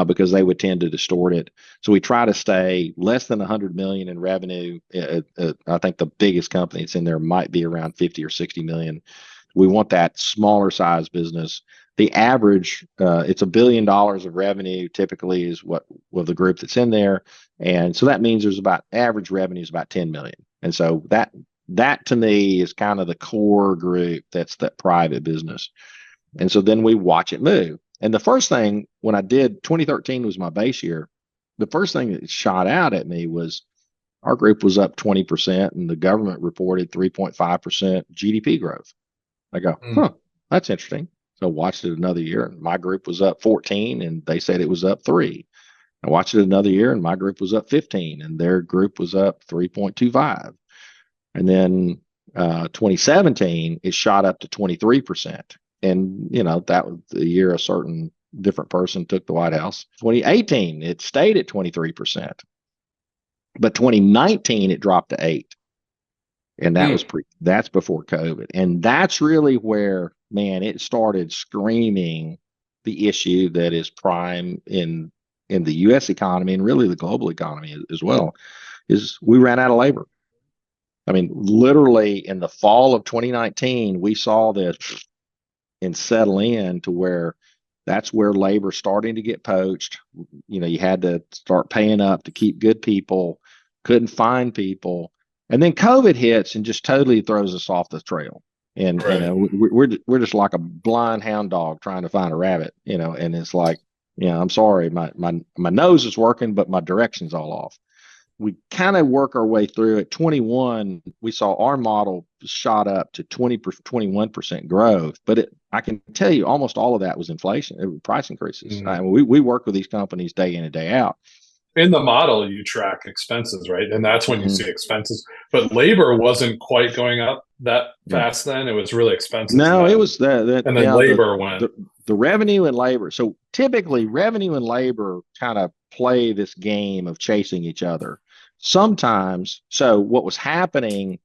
because they would tend to distort it. So we try to stay less than 100 million in revenue. I think the biggest company that's in there might be around 50 or 60 million. We want that smaller size business. The average, it's $1 billion of revenue typically is what the group that's in there. And so that means there's about average revenue is about 10 million. And so that to me is kind of the core group. That's that private business. And so then we watch it move. And the first thing when I did, 2013 was my base year. The first thing that shot out at me was our group was up 20% and the government reported 3.5% GDP growth. I go, that's interesting. So I watched it another year and my group was up 14 and they said it was up 3. I watched it another year and my group was up 15 and their group was up 3.25. And then 2017, it shot up to 23%. And, that was the year a certain different person took the White House. 2018, it stayed at 23%. But 2019, it dropped to 8. And that that's before COVID. And that's really where, man, it started screaming the issue that is prime in the U.S. economy and really the global economy as well, is we ran out of labor. I mean, literally in the fall of 2019, we saw this and settle in to where that's where labor starting to get poached. You know, you had to start paying up to keep good people, couldn't find people. And then COVID hits and just totally throws us off the trail. And, Right. you know, we're just like a blind hound dog trying to find a rabbit, you know, and it's like, I'm sorry, my nose is working, but my direction's all off. We kind of work our way through it. 21, we saw our model shot up to 21% growth, but I can tell you almost all of that was inflation, price increases. I mean, we work with these companies day in and day out. In the model, you track expenses, right? And that's when you see expenses. But labor wasn't quite going up that fast then. It was really expensive. No, then. It was and then labor went. The revenue and labor. So typically revenue and labor kind of play this game of chasing each other. Sometimes, so what was happening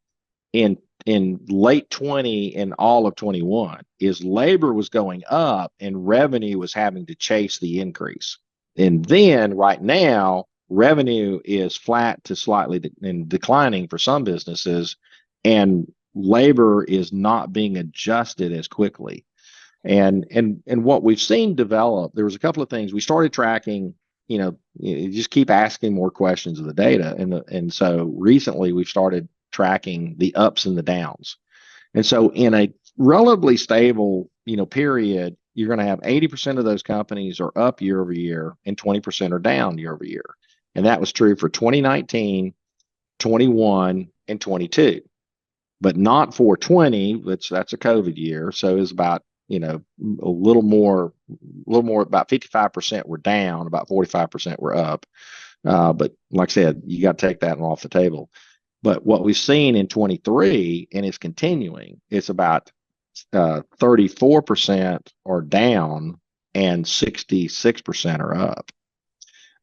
in late 20 and all of 21 is labor was going up and revenue was having to chase the increase. And then right now, revenue is flat to slightly declining for some businesses, and labor is not being adjusted as quickly. And what we've seen develop, there was a couple of things we started tracking. You just keep asking more questions of the data, and so recently we've started tracking the ups and the downs. And so in a relatively stable period, you're going to have 80% of those companies are up year over year and 20% are down year over year. And that was true for 2019, 21, and 22, but not for 20, which that's a COVID year. So it's about, a little more, about 55% were down, about 45% were up. But like I said, you got to take that one off the table. But what we've seen in 23, and it's continuing, it's about 34% are down and 66% are up.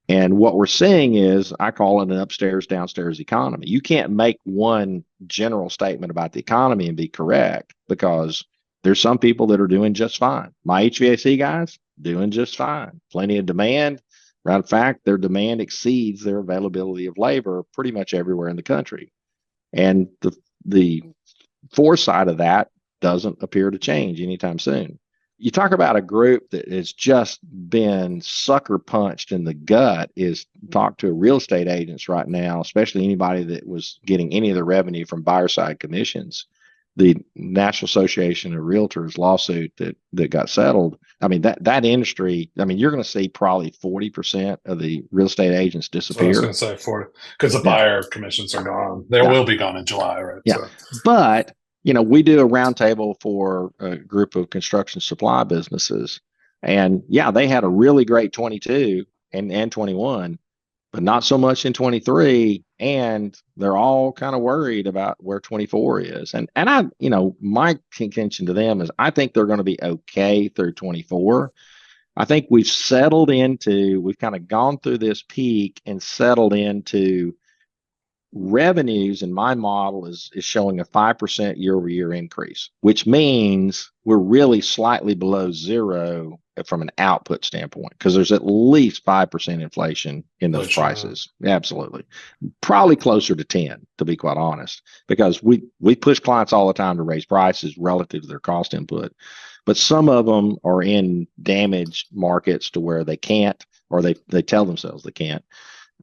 And what we're seeing is, I call it an upstairs, downstairs economy. You can't make one general statement about the economy and be correct, because there's some people that are doing just fine. My HVAC guys doing just fine. Plenty of demand. In fact, their demand exceeds their availability of labor pretty much everywhere in the country. And the foresight of that doesn't appear to change anytime soon. You talk about a group that has just been sucker punched in the gut, is talk to real estate agents right now, especially anybody that was getting any of the revenue from buyer side commissions. The National Association of Realtors lawsuit that got settled. I mean, that industry, you're going to see probably 40% of the real estate agents disappear. I was going to say 40, because the buyer commissions are gone. They will be gone in July, right? Yeah. So. But, we do a roundtable for a group of construction supply businesses. And they had a really great 22 and 21, but not so much in 23. And they're all kind of worried about where 24 is. And I, my contention to them is, I think they're going to be okay through 24. I think we've kind of gone through this peak and settled into revenues. In my model is showing a 5% year over year increase, which means we're really slightly below zero from an output standpoint, because there's at least 5% inflation in those prices. Absolutely. Probably closer to 10, to be quite honest, because we push clients all the time to raise prices relative to their cost input. But some of them are in damaged markets to where they can't, or they tell themselves they can't,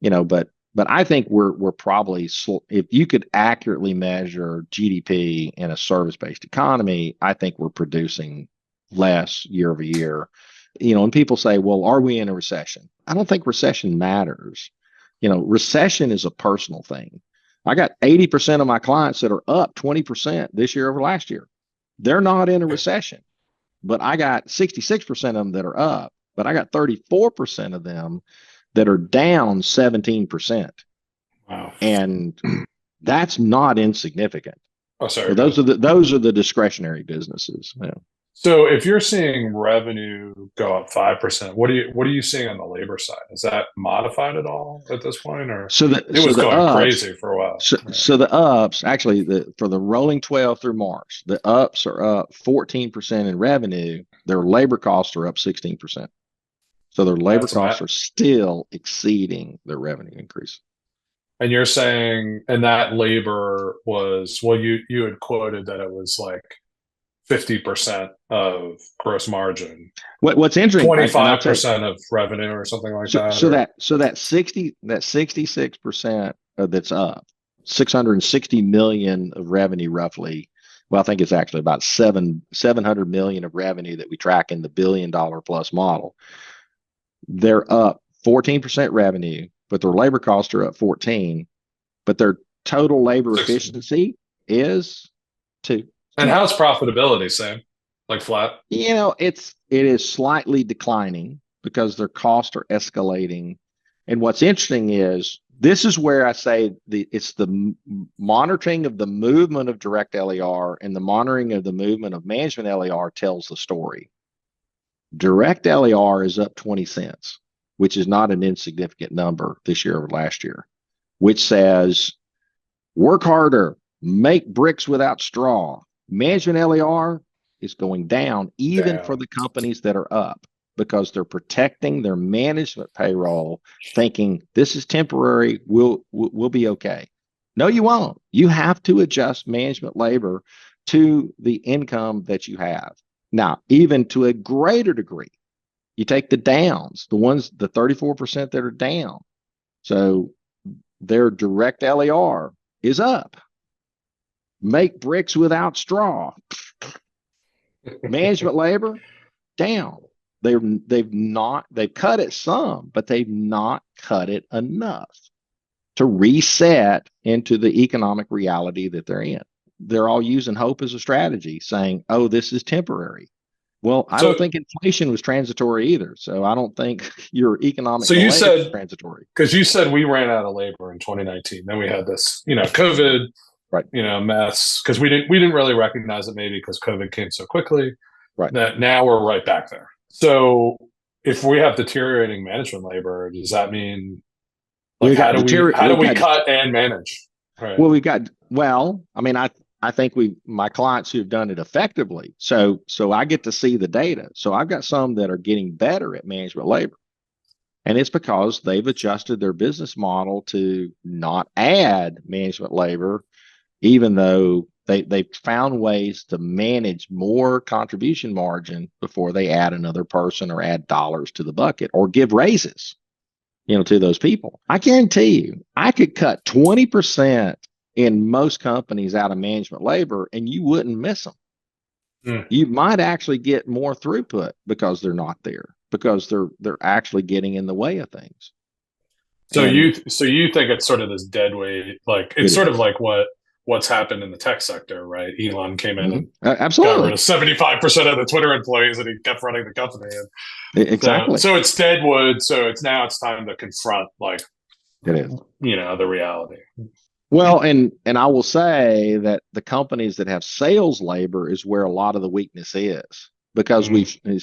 but I think we're probably, if you could accurately measure GDP in a service-based economy, I think we're producing less year over year. And people say, well, are we in a recession? I don't think recession matters. Recession is a personal thing. I got 80% of my clients that are up 20% this year over last year. They're not in a recession, but I got 66% of them that are up, but I got 34% of them that are down 17%. Wow. And that's not insignificant. Oh, sorry. So those are the discretionary businesses. Yeah. So if you're seeing revenue go up 5%, what are you seeing on the labor side? Is that modified at all at this point, or So the it was the going ups, crazy for a while? so the ups actually for the rolling 12 through March, the ups are up 14% in revenue. Their labor costs are up 16%. So their labor That's costs are still exceeding their revenue increase. and you're saying, and that labor was, well, you had quoted that it was like 50% of gross margin, What's interesting, and I'll tell you, 25% of revenue or something like so, that, so or that so that 66% that's up, 660 million of revenue roughly. Well, I think it's actually about 700 million of revenue that we track in the $1 billion plus model. They're up 14% revenue, but their labor costs are up 14, but their total labor 60. efficiency is 2. And how's profitability, Sam? Like flat? It is slightly declining because their costs are escalating. And what's interesting is this is where I say it's the monitoring of the movement of direct LER and the monitoring of the movement of management LER tells the story. Direct LER is up 20 cents, which is not an insignificant number this year over last year, which says work harder, make bricks without straw. Management LER is going down even for the companies that are up because they're protecting their management payroll, thinking this is temporary, we'll be okay. No, you won't. You have to adjust management labor to the income that you have. Now, even to a greater degree, you take the downs, the 34% that are down. So their direct LER is up. Make bricks without straw. Management labor down. They've cut it some, but they've not cut it enough to reset into the economic reality that they're in. They're all using hope as a strategy, saying, "Oh, this is temporary." Well, I don't think inflation was transitory either. So I don't think your economic delay is transitory. Because you said we ran out of labor in 2019. Then we had this, COVID, right? Mess because we didn't really recognize it maybe because COVID came so quickly. Right. That now we're right back there. So if we have deteriorating management labor, does that mean how do we cut and manage? Right. Well, I think my clients who've done it effectively. So I get to see the data. So I've got some that are getting better at management labor. And it's because they've adjusted their business model to not add management labor, even though they've found ways to manage more contribution margin before they add another person or add dollars to the bucket or give raises, to those people. I guarantee you, I could cut 20% in most companies out of management labor and you wouldn't miss them. You might actually get more throughput because they're not there, because they're actually getting in the way of things. So you think it's sort of this dead weight, like it's sort of like what's happened in the tech sector, right? Elon came in and absolutely got rid of 75% of the Twitter employees and he kept running the company. Exactly. So it's dead wood. So it's time to confront it is, the reality. Well, and I will say that the companies that have sales labor is where a lot of the weakness is because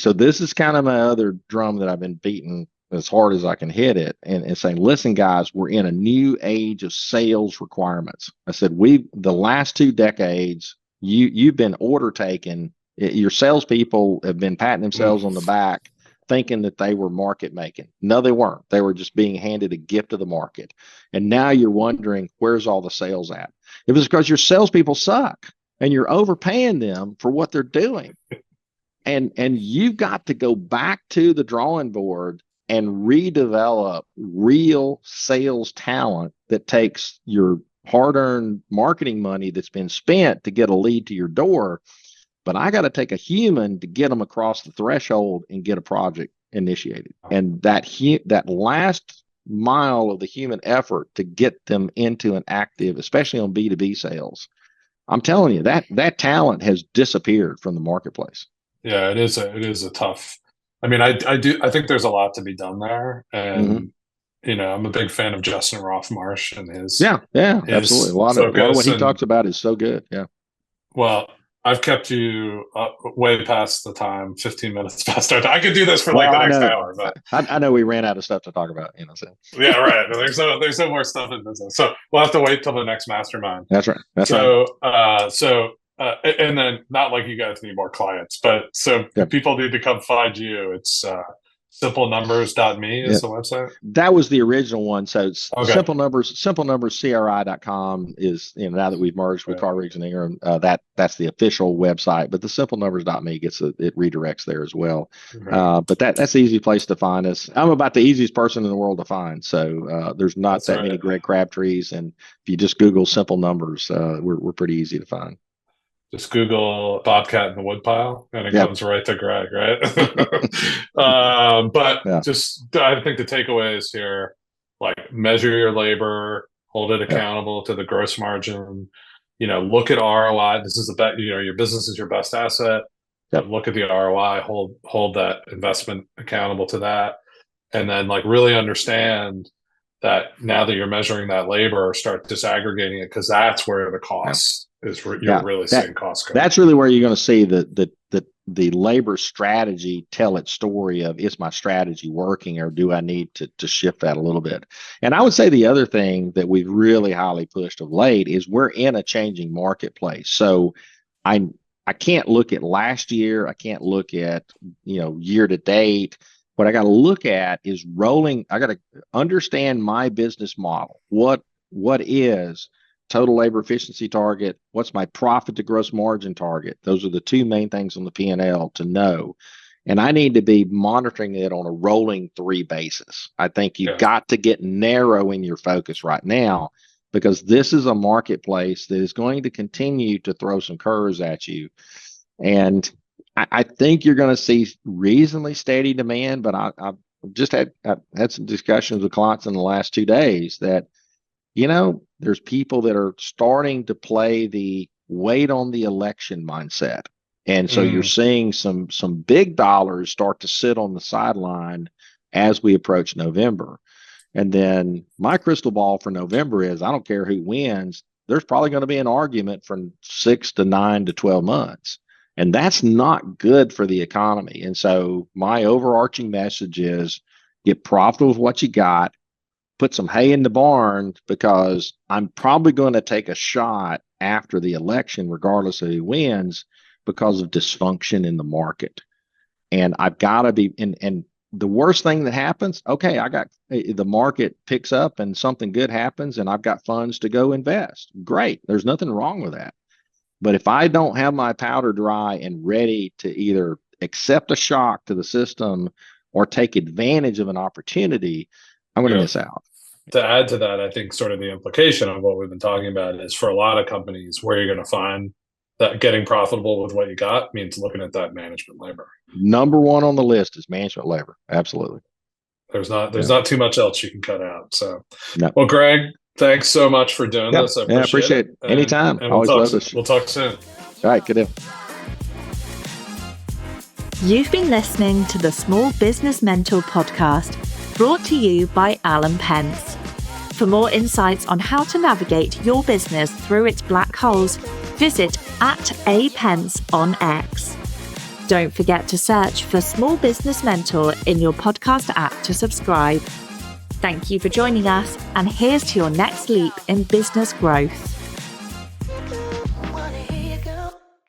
so this is kind of my other drum that I've been beating as hard as I can hit it and saying, listen, guys, we're in a new age of sales requirements. I said, the last 2 decades, you've been order taken. Your salespeople have been patting themselves on the back, thinking that they were market making. No, they weren't. They were just being handed a gift of the market. And now you're wondering, where's all the sales at? It was because your salespeople suck and you're overpaying them for what they're doing. And you've got to go back to the drawing board and redevelop real sales talent that takes your hard-earned marketing money that's been spent to get a lead to your door. But I got to take a human to get them across the threshold and get a project initiated. And that last mile of the human effort to get them into an active, especially on B2B sales, I'm telling you that talent has disappeared from the marketplace. Yeah, it is a tough. I think there's a lot to be done there, and I'm a big fan of Justin Rothmarsh and his absolutely. A lot of what he talks about is so good. Yeah. Well, I've kept you way past the time, 15 minutes past our time. I could do this for like the next hour. But I know we ran out of stuff to talk about. So. Yeah, right. There's no more stuff in business, so we'll have to wait till the next mastermind. That's right. And then not like you guys need more clients, but people need to come find you. It's simplenumbers.me is the website. That was the original one. So it's Okay. simplenumberscri.com is, now that we've merged with Carr Riggs and Ingram, that's the official website, but the simplenumbers.me it redirects there as well. Right. But that's the easy place to find us. I'm about the easiest person in the world to find. So there's not that many Greg Crabtrees. And if you just Google Simple Numbers, we're pretty easy to find. Just Google Bobcat in the woodpile and it comes right to Greg, right? Just, I think the takeaways here, like measure your labor, hold it accountable to the gross margin, look at ROI. This is your business is your best asset. Look at the ROI, hold that investment accountable to that. And then really understand that now that you're measuring that labor, start disaggregating it, because that's where the cost is you're really seeing cost go. That's really where you're going to see the labor strategy tell its story of, is my strategy working, or do I need to shift that a little bit? And I would say the other thing that we've really highly pushed of late is we're in a changing marketplace. So I can't look at last year. I can't look at year to date. What I got to look at is rolling. I got to understand my business model. What is total labor efficiency target? What's my profit to gross margin target? Those are the two main things on the P&L to know. And I need to be monitoring it on a rolling 3 basis. I think you've got to get narrow in your focus right now, because this is a marketplace that is going to continue to throw some curves at you. And I think you're going to see reasonably steady demand, but I've just had some discussions with clients in the last 2 days that, there's people that are starting to play the wait on the election mindset. And so you're seeing some big dollars start to sit on the sideline as we approach November. And then my crystal ball for November is, I don't care who wins, there's probably going to be an argument from 6 to 9 to 12 months. And that's not good for the economy. And so my overarching message is, get profitable with what you got, put some hay in the barn, because I'm probably going to take a shot after the election, regardless of who wins, because of dysfunction in the market. And I've got to be, and the worst thing that happens, the market picks up and something good happens and I've got funds to go invest. Great. There's nothing wrong with that. But if I don't have my powder dry and ready to either accept a shock to the system or take advantage of an opportunity, I'm going to miss out. To add to that, I think sort of the implication of what we've been talking about is, for a lot of companies, where you're going to find that getting profitable with what you got means looking at that management labor. Number one on the list is management labor. Absolutely. There's not too much else you can cut out. So, Well, Greg, thanks so much for doing this. I appreciate it. Anytime. And Always love this. We'll talk soon. All right. Good deal. You've been listening to the Small Business Mentor podcast, brought to you by Alan Pentz. For more insights on how to navigate your business through its black holes, visit @apentz on X. Don't forget to search for Small Business Mentor in your podcast app to subscribe. Thank you for joining us, and here's to your next leap in business growth.